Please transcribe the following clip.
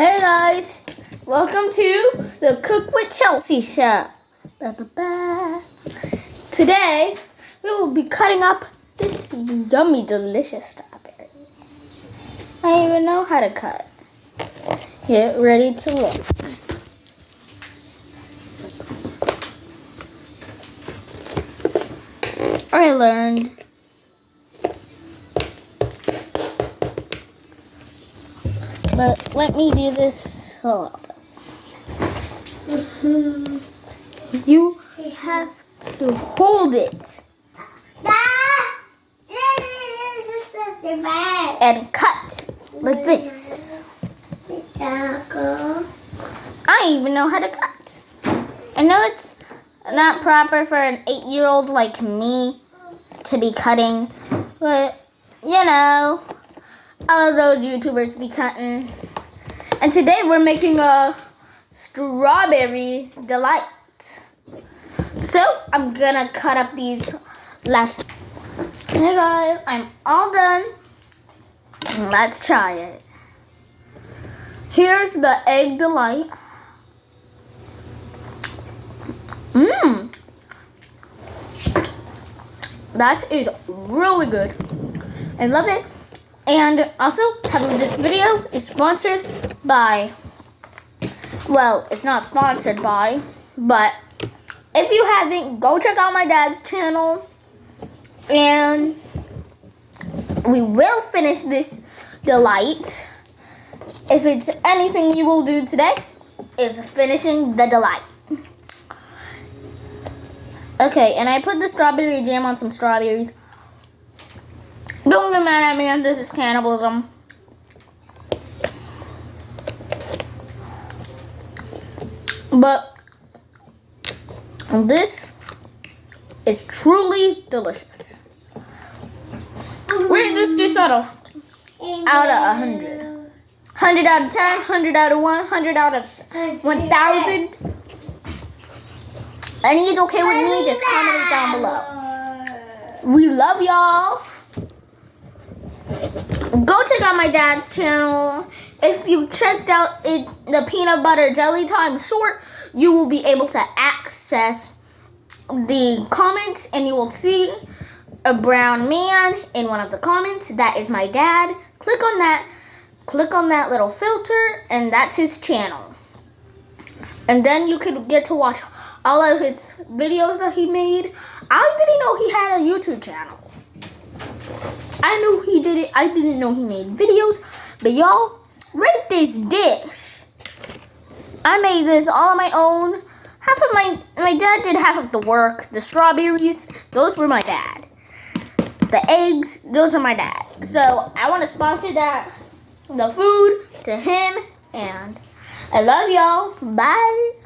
Hey guys, welcome to the Cook with Chelsea show. Today, we will be cutting up this yummy, delicious strawberry. I don't even know how to cut. Get ready to look. I learned. But let me do this. Hold on. You have to hold it and cut like this. I don't even know how to cut. I know it's not proper for an 8-year-old like me to be cutting, but you know, all of those YouTubers be cutting. And today we're making a strawberry delight. So I'm gonna cut up these last. Hey guys, I'm all done. Let's try it. Here's the egg delight. That is really good. I love it. And also, this video is sponsored by, well, it's not sponsored by, but if you haven't, go check out my dad's channel. And we will finish this delight. If it's anything you will do today, is finishing the delight. Okay, and I put the strawberry jam on some strawberries. Don't get mad at me if this is cannibalism. But this is truly delicious. Rate this dish out of 100. 100 out of 10, 100 out of 1, 100 out of 1,000. Any is okay with me, just comment it down below. We love y'all. Go check out my dad's channel. If you checked out the peanut butter jelly time short, you will be able to access the comments and you will see a brown man in one of the comments. That is my dad. Click on that little filter and that's his channel. And then you could get to watch all of his videos that he made. I didn't know he had a YouTube channel. I knew he did it. I didn't know he made videos. But y'all, rate this dish. I made this all on my own. Half of my dad did half of the work. The strawberries, those were my dad. The eggs, those are my dad. So I want to sponsor the food to him. And I love y'all. Bye.